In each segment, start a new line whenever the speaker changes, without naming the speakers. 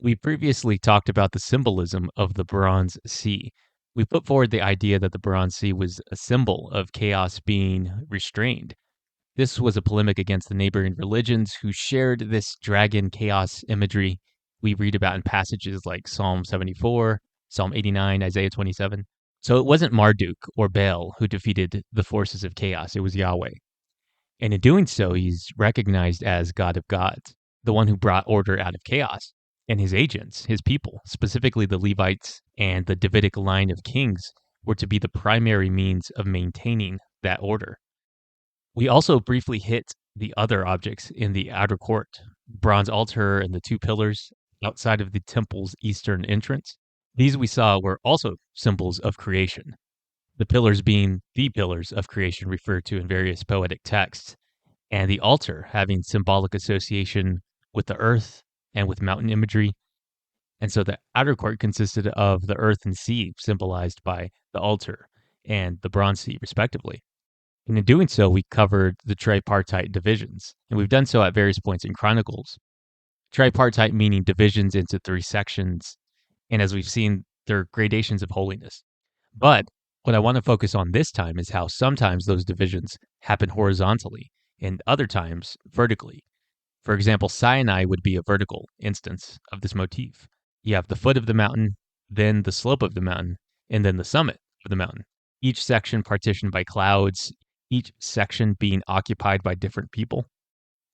We previously talked about the symbolism of the Bronze Sea. We put forward the idea that the Bronze Sea was a symbol of chaos being restrained. This was a polemic against the neighboring religions who shared this dragon chaos imagery we read about in passages like Psalm 74, Psalm 89, Isaiah 27. So it wasn't Marduk or Baal who defeated the forces of chaos, it was Yahweh. And in doing so, he's recognized as God of gods, the one who brought order out of chaos. And his agents, his people, specifically the Levites and the Davidic line of kings, were to be the primary means of maintaining that order. We also briefly hit the other objects in the outer court, bronze altar and the two pillars outside of the temple's eastern entrance. These we saw were also symbols of creation, the pillars being the pillars of creation referred to in various poetic texts, and the altar having symbolic association with the earth and with mountain imagery. And so the outer court consisted of the earth and sea, symbolized by the altar and the bronze sea, respectively. And in doing so, we covered the tripartite divisions, and we've done so at various points in Chronicles. Tripartite meaning divisions into three sections, and as we've seen, they're gradations of holiness. But what I want to focus on this time is how sometimes those divisions happen horizontally and other times vertically. For example, Sinai would be a vertical instance of this motif. You have the foot of the mountain, then the slope of the mountain, and then the summit of the mountain. Each section partitioned by clouds, each section being occupied by different people.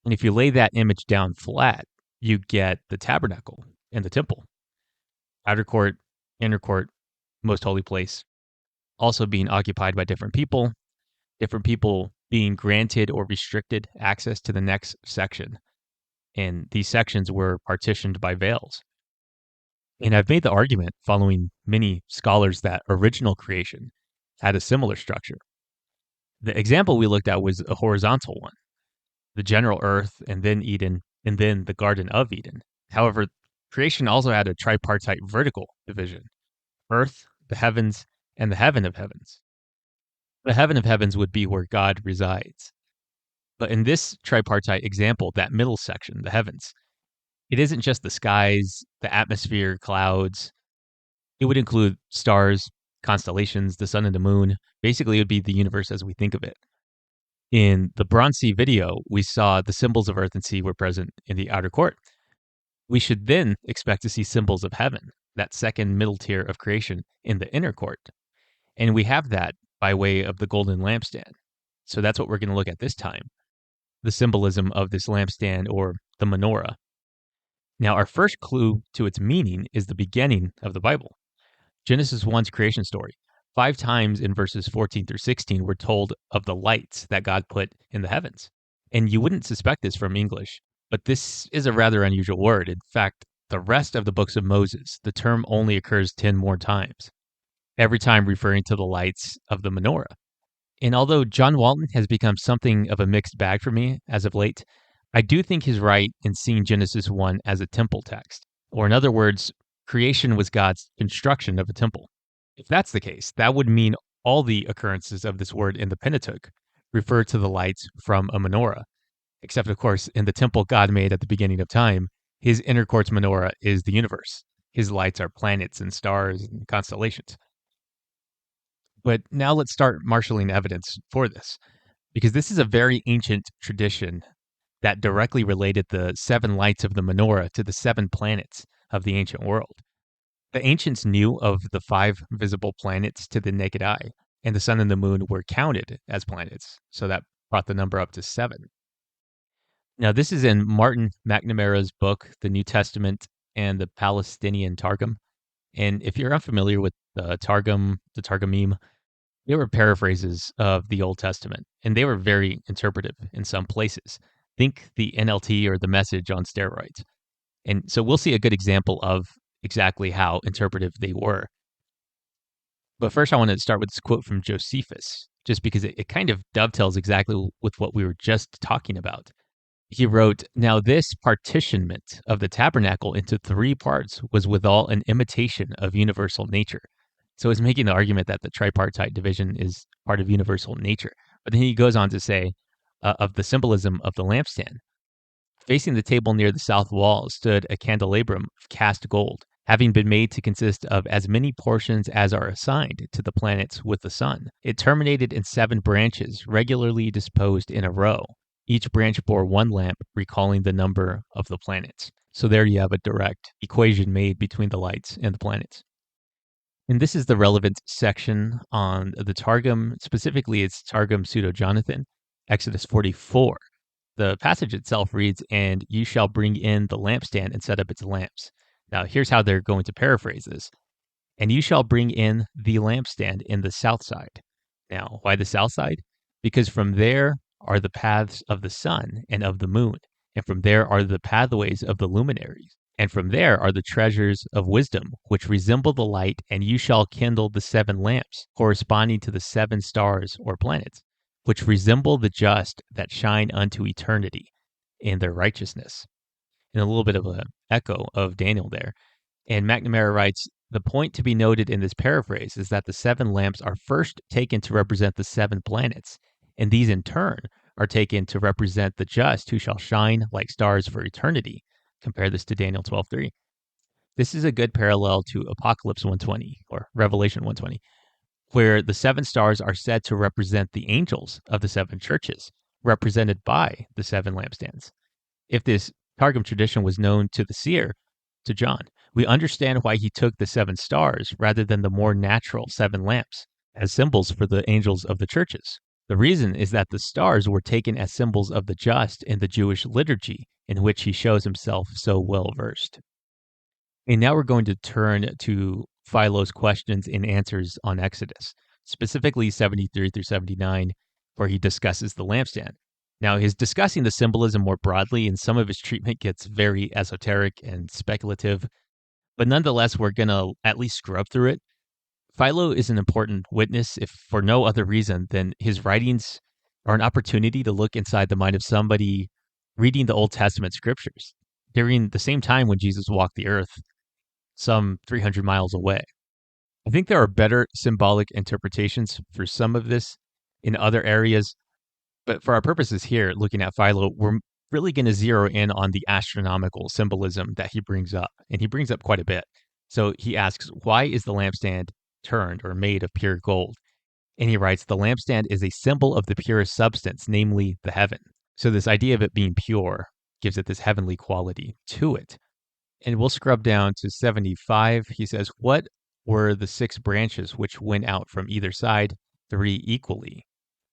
And if you lay that image down flat, you get the tabernacle and the temple. Outer court, inner court, most holy place, also being occupied by different people being granted or restricted access to the next section. And these sections were partitioned by veils. And I've made the argument, following many scholars, that original creation had a similar structure. The example we looked at was a horizontal one, the general earth, and then Eden, and then the Garden of Eden. However, creation also had a tripartite vertical division: earth, the heavens, and the heaven of heavens. The heaven of heavens would be where God resides. But in this tripartite example, that middle section, the heavens, it isn't just the skies, the atmosphere, clouds. It would include stars, constellations, the sun and the moon. Basically, it would be the universe as we think of it. In the Bronze Sea video, we saw the symbols of earth and sea were present in the outer court. We should then expect to see symbols of heaven, that second middle tier of creation, in the inner court. And we have that by way of the golden lampstand. So that's what we're going to look at this time, the symbolism of this lampstand, or the menorah. Now, our first clue to its meaning is the beginning of the Bible. Genesis 1's creation story. 5 times in verses 14 through 16, we're told of the lights that God put in the heavens. And you wouldn't suspect this from English, but this is a rather unusual word. In fact, the rest of the books of Moses, the term only occurs 10 more times, every time referring to the lights of the menorah. And although John Walton has become something of a mixed bag for me as of late, I do think he's right in seeing Genesis 1 as a temple text. Or in other words, creation was God's construction of a temple. If that's the case, that would mean all the occurrences of this word in the Pentateuch refer to the lights from a menorah. Except, of course, in the temple God made at the beginning of time, his inner court's menorah is the universe. His lights are planets and stars and constellations. But now let's start marshaling evidence for this, because this is a very ancient tradition that directly related the 7 lights of the menorah to the 7 planets of the ancient world. The ancients knew of the 5 visible planets to the naked eye, and the sun and the moon were counted as planets, so that brought the number up to 7. Now, this is in Martin McNamara's book, The New Testament and the Palestinian Targum. And if you're unfamiliar with the Targum, the Targumim, they were paraphrases of the Old Testament, and they were very interpretive in some places. Think the NLT or the Message on steroids. And so we'll see a good example of exactly how interpretive they were. But first, I want to start with this quote from Josephus, just because it kind of dovetails exactly with what we were just talking about. He wrote, "Now this partitionment of the tabernacle into 3 parts was withal an imitation of universal nature." So he's making the argument that the tripartite division is part of universal nature. But then he goes on to say of the symbolism of the lampstand. Facing the table near the south wall stood a candelabrum of cast gold, having been made to consist of as many portions as are assigned to the planets with the sun. It terminated in 7 branches, regularly disposed in a row. Each branch bore 1 lamp, recalling the number of the planets. So there you have a direct equation made between the lights and the planets. And this is the relevant section on the Targum. Specifically, it's Targum Pseudo-Jonathan, Exodus 44. The passage itself reads, "And you shall bring in the lampstand and set up its lamps." Now, here's how they're going to paraphrase this. "And you shall bring in the lampstand in the south side." Now, why the south side? Because from there are the paths of the sun and of the moon, and from there are the pathways of the luminaries, and from there are the treasures of wisdom, which resemble the light, and you shall kindle the 7 lamps, corresponding to the 7 stars or planets, which resemble the just that shine unto eternity in their righteousness. And a little bit of an echo of Daniel there. And McNamara writes, "The point to be noted in this paraphrase is that the 7 lamps are first taken to represent the 7 planets, and these in turn are taken to represent the just who shall shine like stars for eternity." Compare this to Daniel 12:3. This is a good parallel to Apocalypse 120 or Revelation 120, where the 7 stars are said to represent the angels of the 7 churches, represented by the 7 lampstands. If this Targum tradition was known to the seer, to John, we understand why he took the 7 stars rather than the more natural 7 lamps as symbols for the angels of the churches. The reason is that the stars were taken as symbols of the just in the Jewish liturgy, in which he shows himself so well versed. And now we're going to turn to Philo's questions and answers on Exodus, specifically 73 through 79, where he discusses the lampstand. Now, he's discussing the symbolism more broadly, and some of his treatment gets very esoteric and speculative, but nonetheless, we're going to at least scrub through it. Philo is an important witness, if for no other reason than his writings are an opportunity to look inside the mind of somebody reading the Old Testament scriptures during the same time when Jesus walked the earth, some 300 miles away. I think there are better symbolic interpretations for some of this in other areas, but for our purposes here, looking at Philo, we're really going to zero in on the astronomical symbolism that he brings up, and he brings up quite a bit. So he asks, why is the lampstand turned or made of pure gold? And he writes, the lampstand is a symbol of the purest substance, namely the heaven. So this idea of it being pure gives it this heavenly quality to it. And we'll scrub down to 75. He says, what were the 6 branches which went out from either side, 3 equally?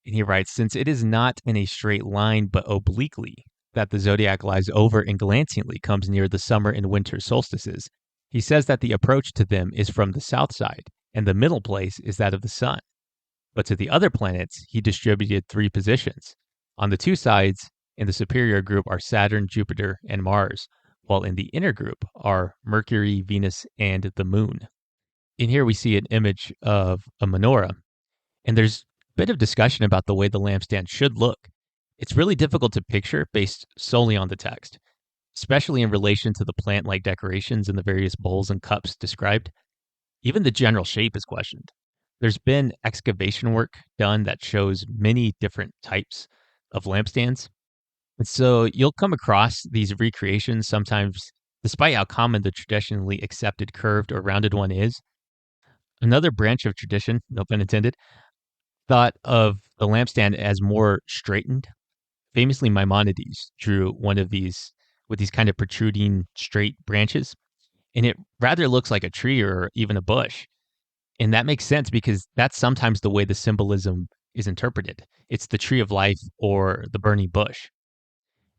And he writes, since it is not in a straight line but obliquely, that the zodiac lies over and glancingly comes near the summer and winter solstices, he says that the approach to them is from the south side, and the middle place is that of the sun. But to the other planets, he distributed 3 positions. On the 2 sides, in the superior group are Saturn, Jupiter, and Mars, while in the inner group are Mercury, Venus, and the moon. In here, we see an image of a menorah, and there's a bit of discussion about the way the lampstand should look. It's really difficult to picture based solely on the text, especially in relation to the plant-like decorations in the various bowls and cups described. Even the general shape is questioned. There's been excavation work done that shows many different types of lampstands. And so you'll come across these recreations sometimes, despite how common the traditionally accepted curved or rounded one is. Another branch of tradition, no pun intended, thought of the lampstand as more straightened. Famously, Maimonides drew one of these with these kind of protruding straight branches, and it rather looks like a tree or even a bush. And that makes sense because that's sometimes the way the symbolism is interpreted. It's the tree of life or the burning bush.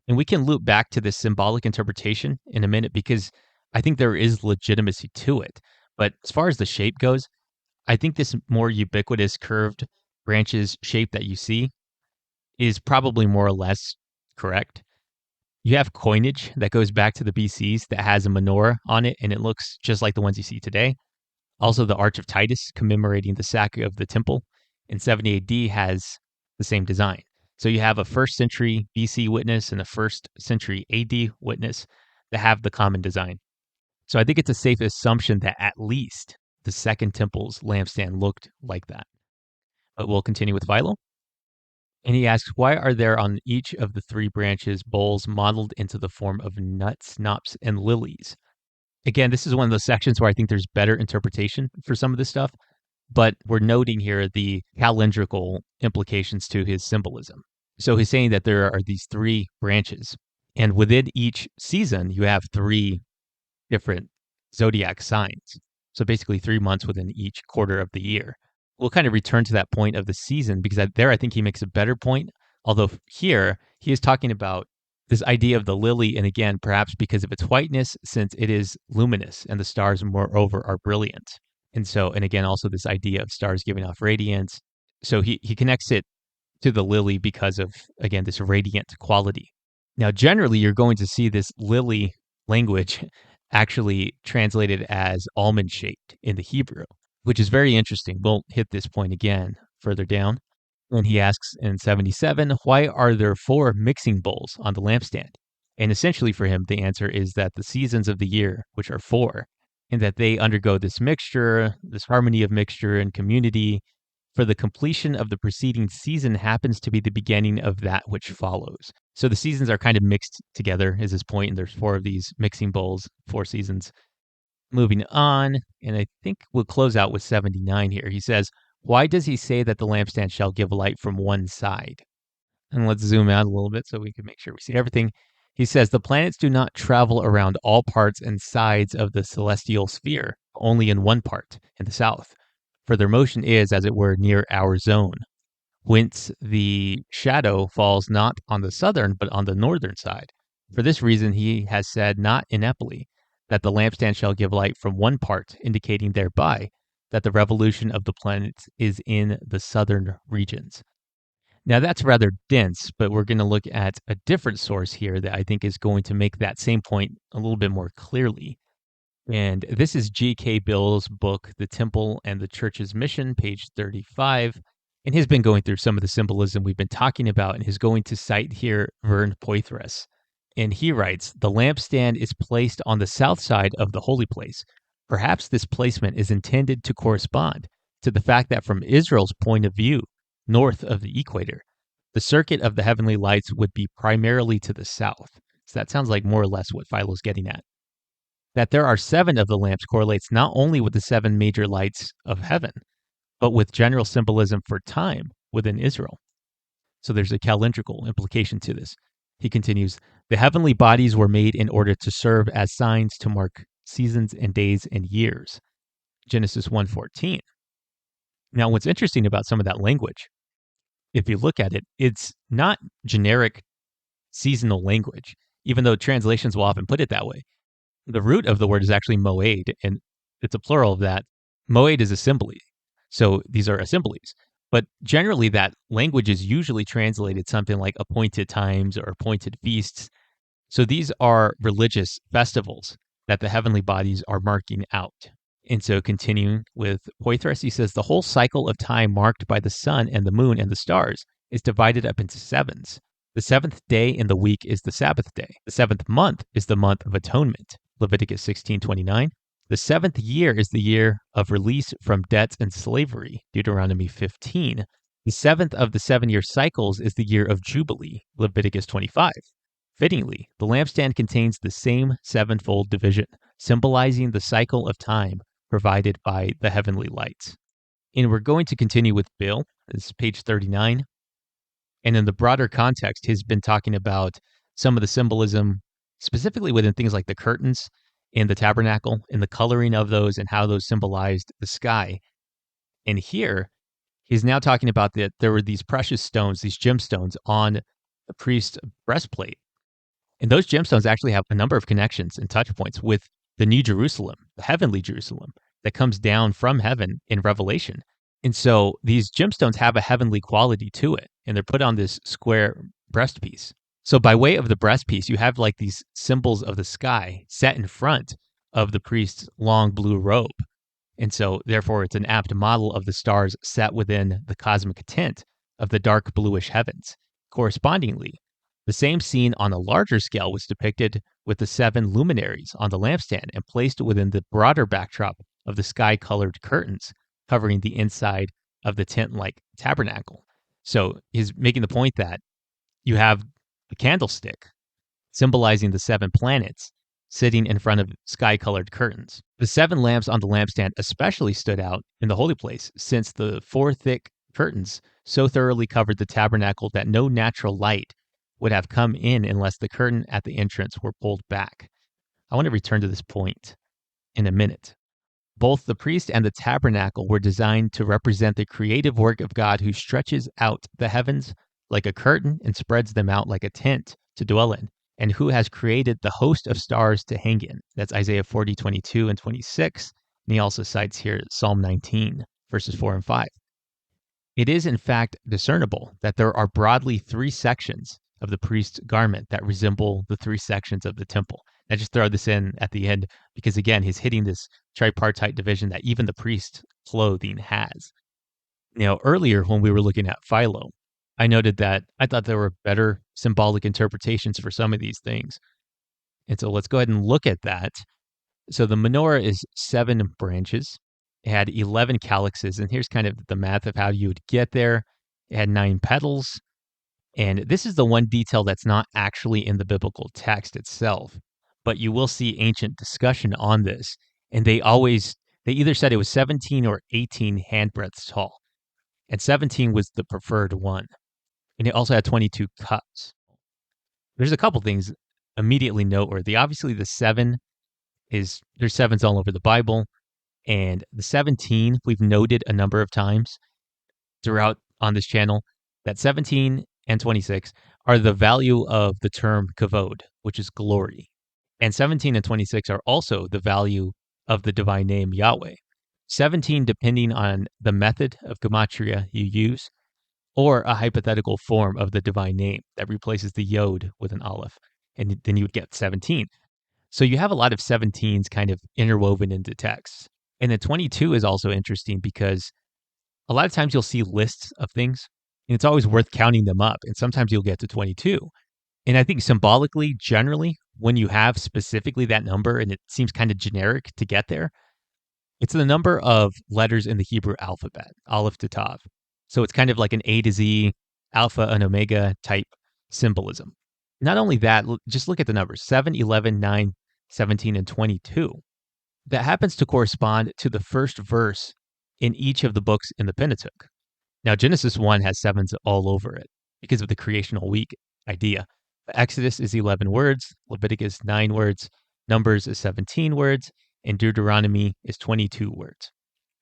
And we can loop back to this symbolic interpretation in a minute because I think there is legitimacy to it. But as far as the shape goes, I think this more ubiquitous curved branches shape that you see is probably more or less correct. You have coinage that goes back to the BCs that has a menorah on it, and it looks just like the ones you see today. Also, the Arch of Titus commemorating the sack of the temple in 70 AD has the same design. So you have a 1st century BC witness and a 1st century AD witness that have the common design. So I think it's a safe assumption that at least the Second Temple's lampstand looked like that. But we'll continue with Philo. And he asks, why are there on each of the three branches bowls modeled into the form of nuts, knops, and lilies? Again, this is one of those sections where I think there's better interpretation for some of this stuff, but we're noting here the calendrical implications to his symbolism. So he's saying that there are these three branches, and within each season, you have three different zodiac signs. So basically 3 months within each quarter of the year. We'll kind of return to that point of the season because I think he makes a better point. Although here he is talking about this idea of the lily, and again, perhaps because of its whiteness, since it is luminous and the stars, moreover, are brilliant. And so, and again, also this idea of stars giving off radiance. So he connects it to the lily because of, again, this radiant quality. Now, generally, you're going to see this lily language actually translated as almond shaped in the Hebrew, which is very interesting. We'll hit this point again further down. And he asks in 77, why are there four mixing bowls on the lampstand? And essentially for him, the answer is that the seasons of the year, which are four, and that they undergo this mixture, this harmony of mixture and community, for the completion of the preceding season happens to be the beginning of that which follows. So the seasons are kind of mixed together, is his point, and there's four of these mixing bowls, four seasons. Moving on, and I think we'll close out with 79 here. He says, why does he say that the lampstand shall give light from one side? And let's zoom out a little bit so we can make sure we see everything. He says, the planets do not travel around all parts and sides of the celestial sphere, only in one part, in the south. For their motion is, as it were, near our zone, whence the shadow falls not on the southern, but on the northern side. For this reason, he has said, not ineptly, that the lampstand shall give light from one part, indicating thereby that the revolution of the planets is in the southern regions. Now, that's rather dense, but we're going to look at a different source here that I think is going to make that same point a little bit more clearly. And this is G.K. Bill's book, The Temple and the Church's Mission, page 35. And he's been going through some of the symbolism we've been talking about, and he's going to cite here Vern Poythress. And he writes, the lampstand is placed on the south side of the holy place. Perhaps this placement is intended to correspond to the fact that from Israel's point of view, north of the equator, the circuit of the heavenly lights would be primarily to the south. So that sounds like more or less what Philo's getting at. That there are 7 of the lamps correlates not only with the 7 major lights of heaven, but with general symbolism for time within Israel. So there's a calendrical implication to this. He continues, the heavenly bodies were made in order to serve as signs to mark seasons and days and years. Genesis 1:14. Now, what's interesting about some of that language, if you look at it, it's not generic seasonal language, even though translations will often put it that way. The root of the word is actually moed, and it's a plural of that. Moed is assembly. So these are assemblies. But generally, that language is usually translated something like appointed times or appointed feasts. So these are religious festivals that the heavenly bodies are marking out. And so continuing with Poythress, he says, the whole cycle of time marked by the sun and the moon and the stars is divided up into sevens. The 7th day in the week is the Sabbath day. The 7th month is the month of atonement. Leviticus 16:29. The 7th year is the year of release from debts and slavery. Deuteronomy 15. The 7th of the 7-year cycles is the year of Jubilee. Leviticus 25. Fittingly, the lampstand contains the same sevenfold division, symbolizing the cycle of time provided by the heavenly lights. And we're going to continue with Bill. This is page 39. And in the broader context, he's been talking about some of the symbolism, specifically within things like the curtains in the tabernacle and the coloring of those and how those symbolized the sky. And here, he's now talking about that there were these precious stones, these gemstones on the priest's breastplate. And those gemstones actually have a number of connections and touch points with the New Jerusalem, the heavenly Jerusalem that comes down from heaven in Revelation. And so these gemstones have a heavenly quality to it, and they're put on this square breastpiece. So by way of the breastpiece, you have like these symbols of the sky set in front of the priest's long blue robe. And so therefore it's an apt model of the stars set within the cosmic tent of the dark bluish heavens. Correspondingly, the same scene on a larger scale was depicted with the 7 luminaries on the lampstand and placed within the broader backdrop of the sky-colored curtains covering the inside of the tent-like tabernacle. So he's making the point that you have a candlestick symbolizing the 7 planets sitting in front of sky-colored curtains. The 7 lamps on the lampstand especially stood out in the holy place, since the 4 thick curtains so thoroughly covered the tabernacle that no natural light would have come in unless the curtain at the entrance were pulled back. I want to return to this point in a minute. Both the priest and the tabernacle were designed to represent the creative work of God, who stretches out the heavens like a curtain and spreads them out like a tent to dwell in, and who has created the host of stars to hang in. That's Isaiah 40:22 and 26. And he also cites here Psalm 19, verses 4 and 5. It is, in fact, discernible that there are broadly 3 sections of the priest's garment that resemble the 3 sections of the temple. I just throw this in at the end because, again, he's hitting this tripartite division that even the priest's clothing has. Now, earlier when we were looking at Philo, I noted that I thought there were better symbolic interpretations for some of these things. And so let's go ahead and look at that. So the menorah is 7 branches. It had 11 calyxes, and here's kind of the math of how you would get there. It had 9 petals, and this is the one detail that's not actually in the biblical text itself, but you will see ancient discussion on this, and they either said it was 17 or 18 handbreadths tall, and 17 was the preferred one, and it also had 22 cups. There's a couple things immediately noteworthy. Obviously, the 7 there's 7s all over the Bible. And the 17, we've noted a number of times throughout on this channel that 17 and 26 are the value of the term kavod, which is glory. And 17 and 26 are also the value of the divine name Yahweh. 17 depending on the method of gematria you use, or a hypothetical form of the divine name that replaces the yod with an aleph, and then you would get 17. So you have a lot of 17s kind of interwoven into texts. And the 22 is also interesting because a lot of times you'll see lists of things, and it's always worth counting them up. And sometimes you'll get to 22. And I think symbolically, generally, when you have specifically that number and it seems kind of generic to get there, it's the number of letters in the Hebrew alphabet, Aleph to Tav. So it's kind of like an A to Z, Alpha and Omega type symbolism. Not only that, just look at the numbers 7, 11, 9, 17, and 22. That happens to correspond to the first verse in each of the books in the Pentateuch. Now, Genesis 1 has 7s all over it because of the creational week idea. Exodus is 11 words, Leviticus 9 words, Numbers is 17 words, and Deuteronomy is 22 words.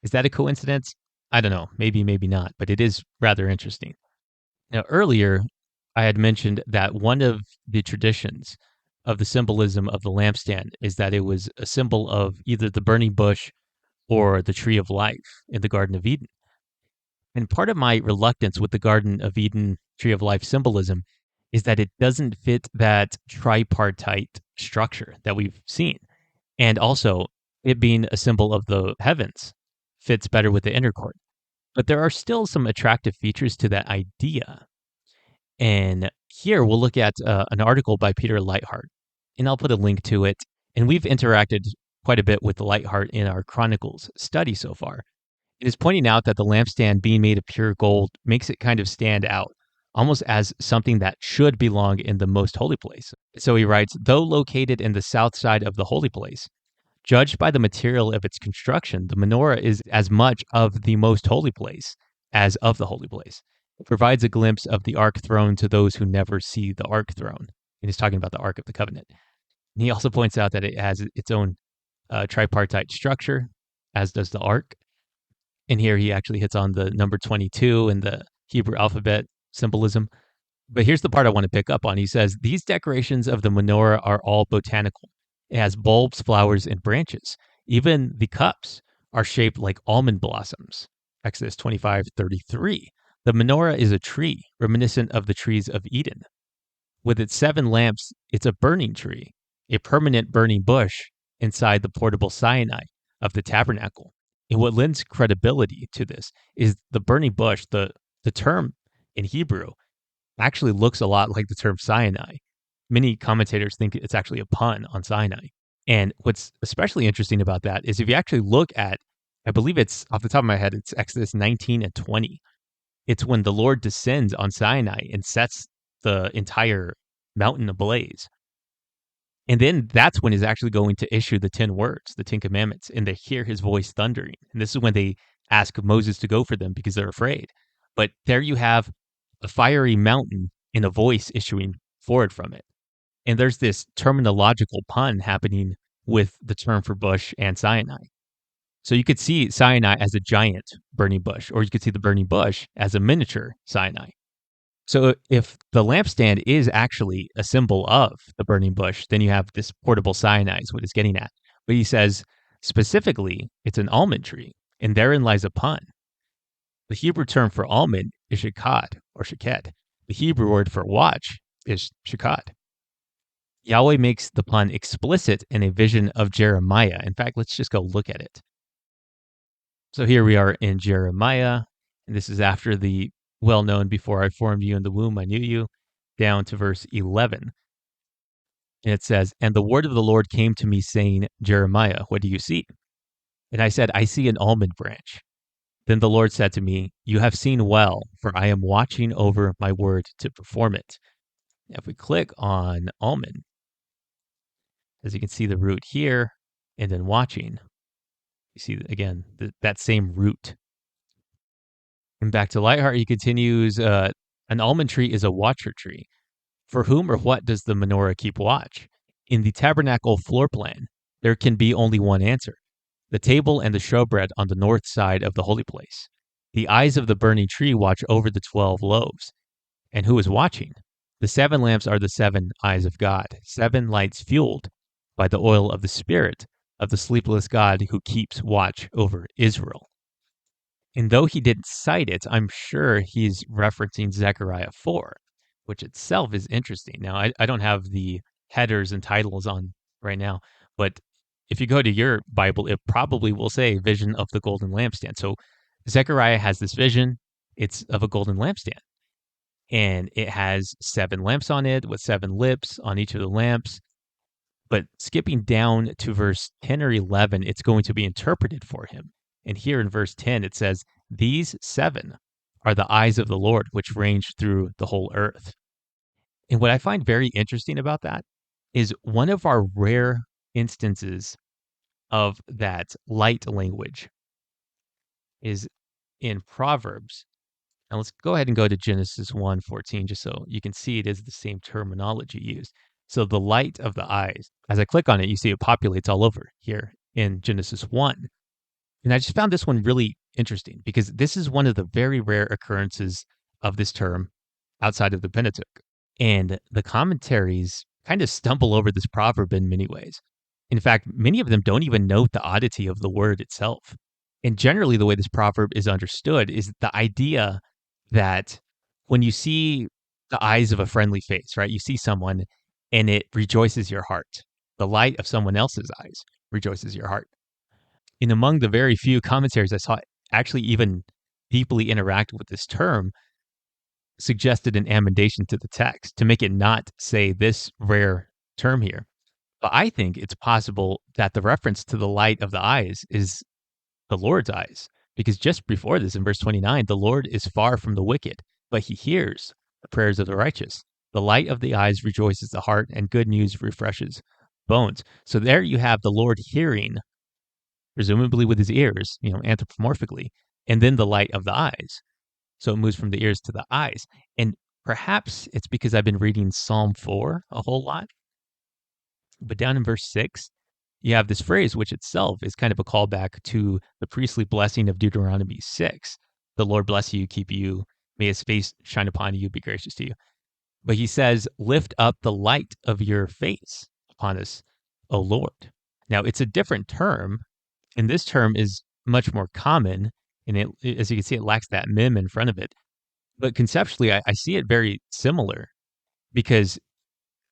Is that a coincidence? I don't know. Maybe, maybe not, but it is rather interesting. Now, earlier, I had mentioned that one of the traditions of the symbolism of the lampstand is that it was a symbol of either the burning bush or the tree of life in the Garden of Eden. And part of my reluctance with the Garden of Eden tree of life symbolism is that it doesn't fit that tripartite structure that we've seen. And also, it being a symbol of the heavens fits better with the inner court. But there are still some attractive features to that idea. And here we'll look at an article by Peter Leithart, and I'll put a link to it. And we've interacted quite a bit with Leithart in our Chronicles study so far. It is pointing out that the lampstand being made of pure gold makes it kind of stand out, almost as something that should belong in the most holy place. So he writes, though located in the south side of the holy place, judged by the material of its construction, the menorah is as much of the most holy place as of the holy place. It provides a glimpse of the Ark throne to those who never see the Ark throne. And he's talking about the Ark of the Covenant. And he also points out that it has its own tripartite structure, as does the Ark. And here he actually hits on the number 22 and the Hebrew alphabet symbolism. But here's the part I want to pick up on. He says, these decorations of the menorah are all botanical. It has bulbs, flowers, and branches. Even the cups are shaped like almond blossoms. Exodus 25:33. The menorah is a tree, reminiscent of the trees of Eden. With its 7 lamps, it's a burning tree, a permanent burning bush inside the portable Sinai of the tabernacle. And what lends credibility to this is the burning bush, the term in Hebrew, actually looks a lot like the term Sinai. Many commentators think it's actually a pun on Sinai. And what's especially interesting about that is if you actually look at, I believe it's off the top of my head, it's Exodus 19 and 20. It's when the Lord descends on Sinai and sets the entire mountain ablaze. And then that's when he's actually going to issue the 10 words, the 10 commandments, and they hear his voice thundering. And this is when they ask Moses to go for them because they're afraid. But there you have a fiery mountain and a voice issuing forward from it. And there's this terminological pun happening with the term for bush and Sinai. So you could see Sinai as a giant burning bush, or you could see the burning bush as a miniature Sinai. So if the lampstand is actually a symbol of the burning bush, then you have this portable Sinai is what it's getting at. But he says specifically it's an almond tree, and therein lies a pun. The Hebrew term for almond is shakad or shaked. The Hebrew word for watch is shakad. Yahweh makes the pun explicit in a vision of Jeremiah. In fact, let's just go look at it. So here we are in Jeremiah, and this is after the well-known, before I formed you in the womb, I knew you, down to verse 11. And it says, and the word of the Lord came to me saying, Jeremiah, what do you see? And I said, I see an almond branch. Then the Lord said to me, you have seen well, for I am watching over my word to perform it. If we click on almond, as you can see the root here, and then watching, you see, again, that same root. And back to Lightheart, he continues, an almond tree is a watcher tree. For whom or what does the menorah keep watch? In the tabernacle floor plan, there can be only one answer. The table and the showbread on the north side of the holy place. The eyes of the burning tree watch over the 12 loaves. And who is watching? The 7 lamps are the 7 eyes of God, 7 lights fueled by the oil of the Spirit of the sleepless God who keeps watch over Israel. And though he didn't cite it, I'm sure he's referencing Zechariah 4, which itself is interesting. Now, I don't have the headers and titles on right now, but if you go to your Bible, it probably will say vision of the golden lampstand. So Zechariah has this vision. It's of a golden lampstand. And it has 7 lamps on it with 7 lips on each of the lamps. But skipping down to verse 10 or 11, it's going to be interpreted for him. And here in verse 10, it says, these 7 are the eyes of the Lord, which range through the whole earth. And what I find very interesting about that is one of our rare instances of that light language is in Proverbs. Now let's go ahead and go to Genesis 1:14, just so you can see it is the same terminology used. So the light of the eyes, as I click on it, you see it populates all over here in Genesis 1. And I just found this one really interesting because this is one of the very rare occurrences of this term outside of the Pentateuch. And the commentaries kind of stumble over this proverb in many ways. In fact, many of them don't even note the oddity of the word itself. And generally, the way this proverb is understood is the idea that when you see the eyes of a friendly face, right, you see someone and it rejoices your heart. The light of someone else's eyes rejoices your heart. And among the very few commentaries I saw actually even deeply interact with this term, suggested an amendation to the text to make it not say this rare term here. But I think it's possible that the reference to the light of the eyes is the Lord's eyes, because just before this in verse 29, the Lord is far from the wicked, but he hears the prayers of the righteous. The light of the eyes rejoices the heart, and good news refreshes bones. So there you have the Lord hearing, presumably with his ears, anthropomorphically, and then the light of the eyes. So it moves from the ears to the eyes. And perhaps it's because I've been reading Psalm 4 a whole lot. But down in verse 6, you have this phrase, which itself is kind of a callback to the priestly blessing of Deuteronomy 6. The Lord bless you, keep you, may his face shine upon you, be gracious to you. But he says, lift up the light of your face upon us, O Lord. Now, it's a different term, and this term is much more common, and as you can see, it lacks that mem in front of it. But conceptually, I see it very similar, because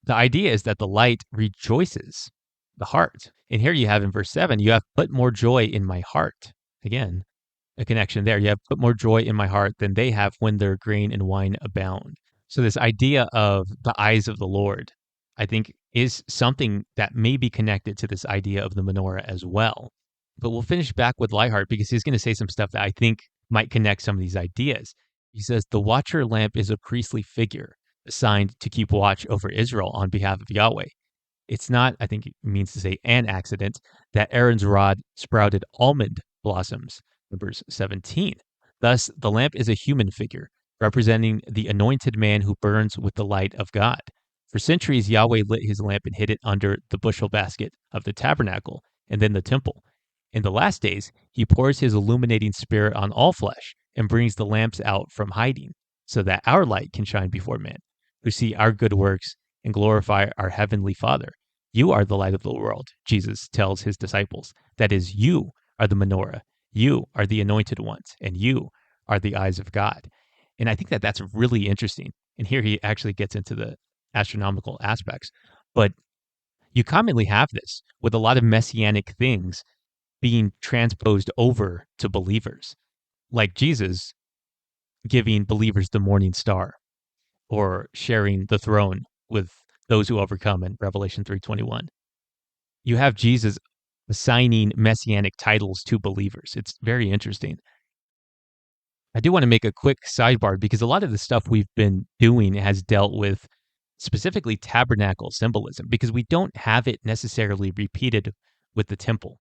the idea is that the light rejoices the heart. And here you have in verse 7, you have put more joy in my heart. Again, a connection there. You have put more joy in my heart than they have when their grain and wine abound. So this idea of the eyes of the Lord, I think, is something that may be connected to this idea of the menorah as well. But we'll finish back with Lightheart because he's going to say some stuff that I think might connect some of these ideas. He says the watcher lamp is a priestly figure assigned to keep watch over Israel on behalf of Yahweh. It's not, I think it means to say, an accident that Aaron's rod sprouted almond blossoms, Numbers 17. Thus, the lamp is a human figure, representing the anointed man who burns with the light of God. For centuries, Yahweh lit his lamp and hid it under the bushel basket of the tabernacle and then the temple. In the last days, he pours his illuminating spirit on all flesh and brings the lamps out from hiding, so that our light can shine before men, who see our good works and glorify our heavenly Father. You are the light of the world, Jesus tells his disciples. That is, you are the menorah. You are the anointed ones, and you are the eyes of God. And I think that that's really interesting. And here he actually gets into the astronomical aspects. But you commonly have this with a lot of messianic things being transposed over to believers, like Jesus giving believers the morning star or sharing the throne with those who overcome in Revelation 3:21. You have Jesus assigning messianic titles to believers. It's very interesting. I do want to make a quick sidebar because a lot of the stuff we've been doing has dealt with specifically tabernacle symbolism because we don't have it necessarily repeated with the temple.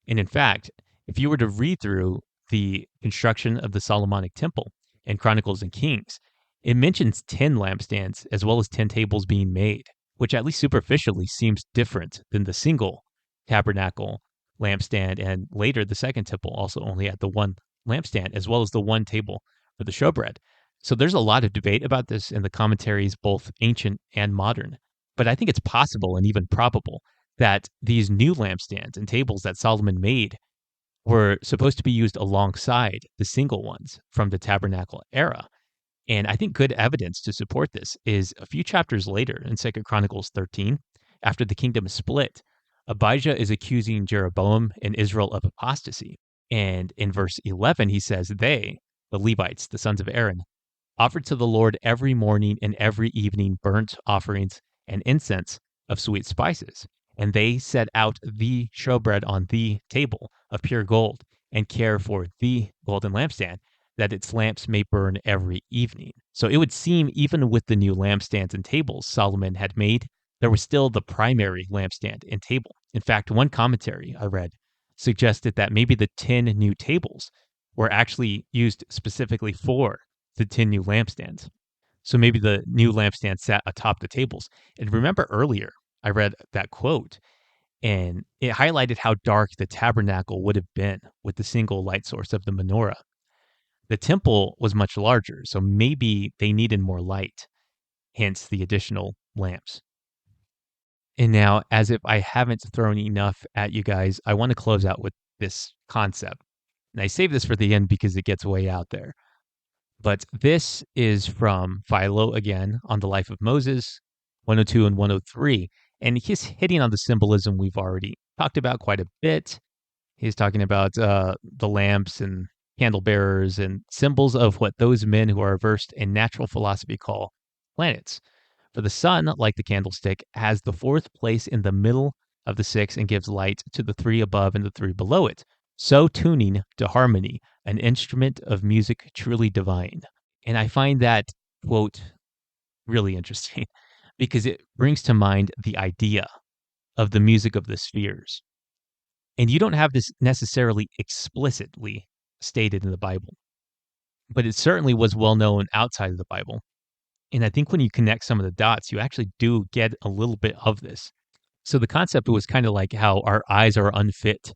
And in fact, if you were to read through the construction of the Solomonic temple in Chronicles and Kings, it mentions 10 lampstands as well as 10 tables being made, which at least superficially seems different than the single tabernacle lampstand. And later, the second temple also only had the one lampstand as well as the one table for the showbread. So there's a lot of debate about this in the commentaries, both ancient and modern. But I think it's possible and even probable that these new lampstands and tables that Solomon made were supposed to be used alongside the single ones from the tabernacle era. And I think good evidence to support this is a few chapters later in 2 Chronicles 13, after the kingdom is split, Abijah is accusing Jeroboam and Israel of apostasy. And in verse 11, he says, they, the Levites, the sons of Aaron, offered to the Lord every morning and every evening burnt offerings and incense of sweet spices. And they set out the showbread on the table of pure gold and care for the golden lampstand, that its lamps may burn every evening. So it would seem, even with the new lampstands and tables Solomon had made, there was still the primary lampstand and table. In fact, one commentary I read suggested that maybe the 10 new tables were actually used specifically for the 10 new lampstands. So maybe the new lampstand sat atop the tables. And remember earlier, I read that quote, and it highlighted how dark the tabernacle would have been with the single light source of the menorah. The temple was much larger, so maybe they needed more light, hence the additional lamps. And now, as if I haven't thrown enough at you guys, I want to close out with this concept. And I save this for the end because it gets way out there. But this is from Philo again on the life of Moses, 102 and 103. And he's hitting on the symbolism we've already talked about quite a bit. He's talking about the lamps and candle bearers and symbols of what those men who are versed in natural philosophy call planets. For the sun, like the candlestick, has the fourth place in the middle of the six and gives light to the three above and the three below it, so tuning to harmony, an instrument of music truly divine. And I find that quote really interesting because it brings to mind the idea of the music of the spheres. And you don't have this necessarily explicitly stated in the Bible, but it certainly was well known outside of the Bible. And I think when you connect some of the dots, you actually do get a little bit of this. So the concept was kind of like how our eyes are unfit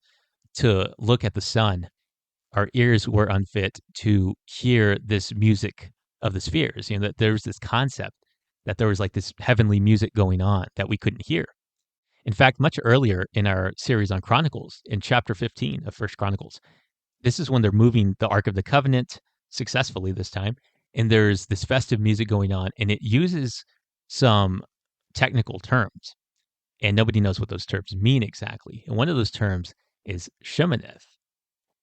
to look at the sun, our ears were unfit to hear this music of the spheres. You know, that there was this concept that there was like this heavenly music going on that we couldn't hear. In fact, much earlier in our series on Chronicles, in chapter 15 of First Chronicles, this is when they're moving the Ark of the Covenant successfully this time. And there's this festive music going on, and it uses some technical terms, and nobody knows what those terms mean exactly. And one of those terms is Sheminith.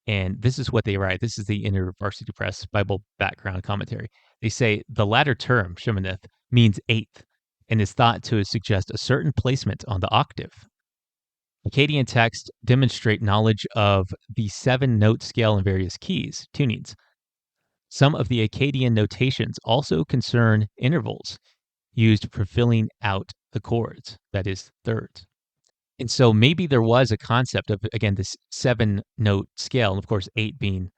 And this is what they write. This is the InterVarsity Press Bible Background Commentary. They say the latter term, Sheminith, means eighth and is thought to suggest a certain placement on the octave. Akkadian texts demonstrate knowledge of the 7-note scale and various keys, tunings. Some of the Akkadian notations also concern intervals used for filling out the chords, that is, thirds. And so maybe there was a concept of, again, this 7-note scale, and of course, 8 being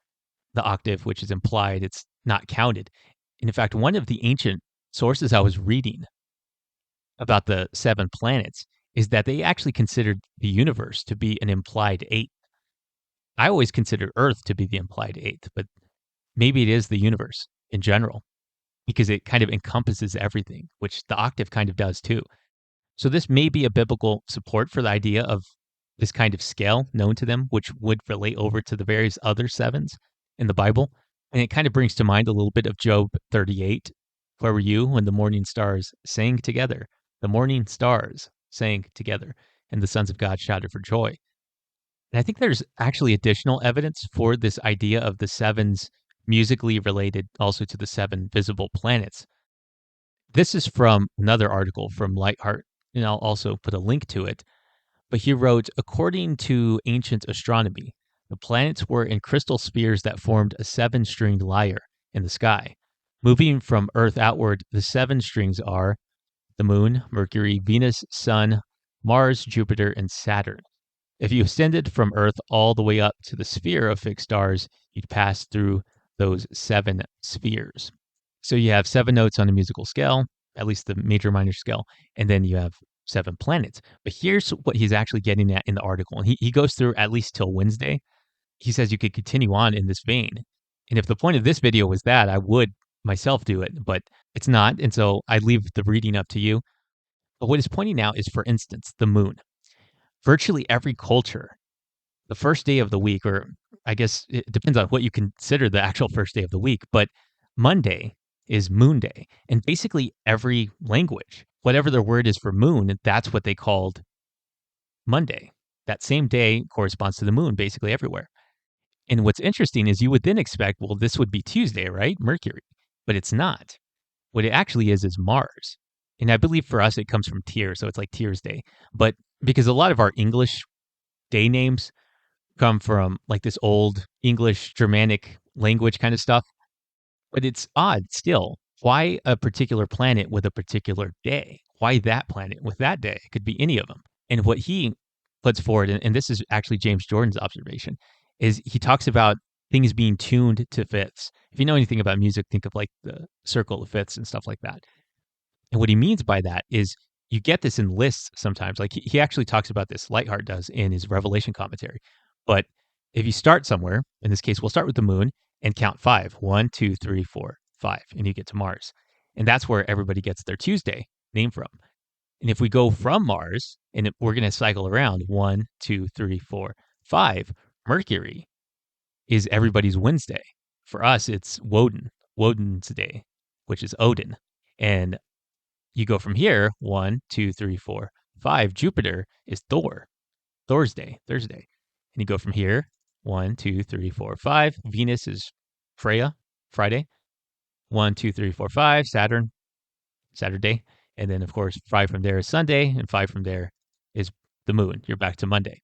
the octave, which is implied, it's not counted. And in fact, one of the ancient sources I was reading about the 7 planets is that they actually considered the universe to be an implied 8. I always considered Earth to be the implied 8th, but maybe it is the universe in general because it kind of encompasses everything, which the octave kind of does too. So this may be a biblical support for the idea of this kind of scale known to them, which would relate over to the various other sevens in the Bible. And it kind of brings to mind a little bit of Job 38. Where were you when the morning stars sang together? The morning stars sang together, and the sons of God shouted for joy. And I think there's actually additional evidence for this idea of the sevens musically related also to the 7 visible planets. This is from another article from Lightheart, and I'll also put a link to it. But he wrote, according to ancient astronomy, the planets were in crystal spheres that formed a 7-stringed lyre in the sky. Moving from Earth outward, the 7 strings are the Moon, Mercury, Venus, Sun, Mars, Jupiter, and Saturn. If you ascended from Earth all the way up to the sphere of fixed stars, you'd pass through those 7 spheres. So you have 7 notes on a musical scale, at least the major minor scale, and then you have 7 planets. But here's what he's actually getting at in the article. And he goes through at least till Wednesday. He says you could continue on in this vein. And if the point of this video was that, I would myself do it, but it's not. And so I leave the reading up to you. But what he's pointing out is, for instance, the moon. Virtually every culture, the first day of the week, or I guess it depends on what you consider the actual first day of the week, but Monday is Moon Day. And basically every language, whatever their word is for moon, that's what they called Monday. That same day corresponds to the moon basically everywhere. And what's interesting is you would then expect, well, this would be Tuesday, right? Mercury. But it's not. What it actually is Mars. And I believe for us, it comes from Tyr. So it's like Tyr's Day. But because a lot of our English day names come from like this old English Germanic language kind of stuff. But it's odd still. Why a particular planet with a particular day? Why that planet with that day? It could be any of them. And what he puts forward, and this is actually James Jordan's observation, is he talks about things being tuned to fifths. If you know anything about music, think of like the circle of fifths and stuff like that. And what he means by that is you get this in lists sometimes. Like he actually talks about this, Lightheart does, in his Revelation commentary. But if you start somewhere, in this case, we'll start with the moon and count 5. 1, 2, 3, 4, 5, and you get to Mars. And that's where everybody gets their Tuesday name from. And if we go from Mars, and we're going to cycle around 1, 2, 3, 4, 5, Mercury is everybody's Wednesday. For us, it's Woden's day, which is Odin. And you go from here, 1, 2, 3, 4, 5. Jupiter is Thor's day, Thursday. And you go from here, 1, 2, 3, 4, 5. Venus is Freya, Friday. 1, 2, 3, 4, 5. Saturn, Saturday. And then, of course, 5 from there is Sunday, and 5 from there is the moon. You're back to Monday.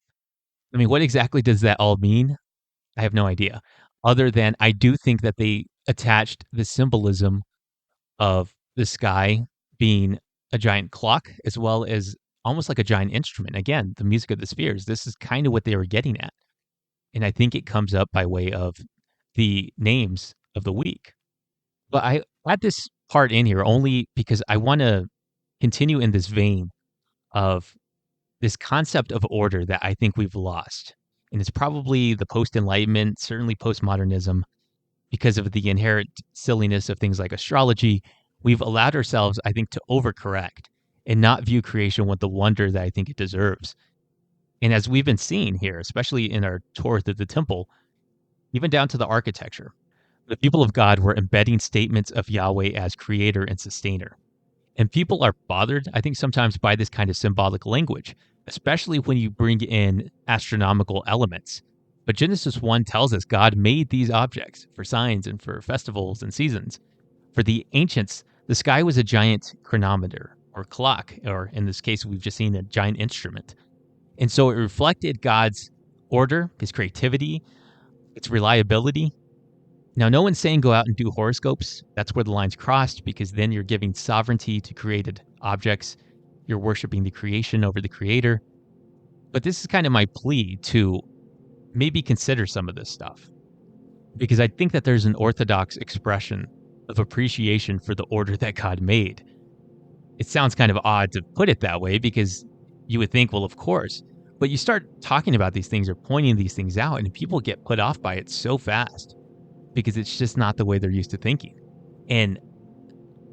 I mean, what exactly does that all mean? I have no idea. Other than I do think that they attached the symbolism of the sky being a giant clock as well as almost like a giant instrument. Again, the music of the spheres. This is kind of what they were getting at. And I think it comes up by way of the names of the week. But I add this part in here only because I want to continue in this vein of this concept of order that I think we've lost. And it's probably the post-Enlightenment, certainly postmodernism, because of the inherent silliness of things like astrology. We've allowed ourselves, I think, to overcorrect and not view creation with the wonder that I think it deserves. And as we've been seeing here, especially in our tour through the temple, even down to the architecture, the people of God were embedding statements of Yahweh as creator and sustainer. And people are bothered, I think, sometimes by this kind of symbolic language, especially when you bring in astronomical elements. But Genesis 1 tells us God made these objects for signs and for festivals and seasons. For the ancients, the sky was a giant chronometer or clock, or in this case, we've just seen a giant instrument. And so it reflected God's order, his creativity, its reliability. Now, no one's saying go out and do horoscopes. That's where the line's crossed, because then you're giving sovereignty to created objects. You're worshiping the creation over the creator. But this is kind of my plea to maybe consider some of this stuff, because I think that there's an orthodox expression of appreciation for the order that God made. It sounds kind of odd to put it that way, because you would think, well, of course. But you start talking about these things or pointing these things out, and people get put off by it so fast because it's just not the way they're used to thinking. And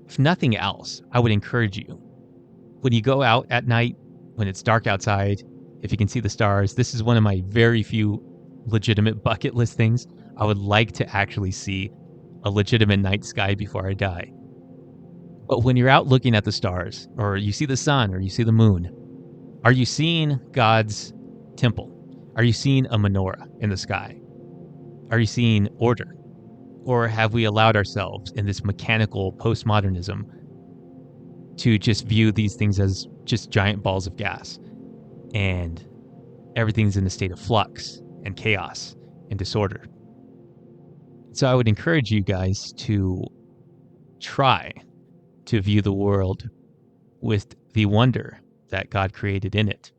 if nothing else, I would encourage you, when you go out at night, when it's dark outside, if you can see the stars, this is one of my very few legitimate bucket list things. I would like to actually see a legitimate night sky before I die. But when you're out looking at the stars, or you see the sun, or you see the moon, are you seeing God's temple? Are you seeing a menorah in the sky? Are you seeing order? Or have we allowed ourselves in this mechanical postmodernism to just view these things as just giant balls of gas, and everything's in a state of flux and chaos and disorder? So I would encourage you guys to try to view the world with the wonder that God created in it.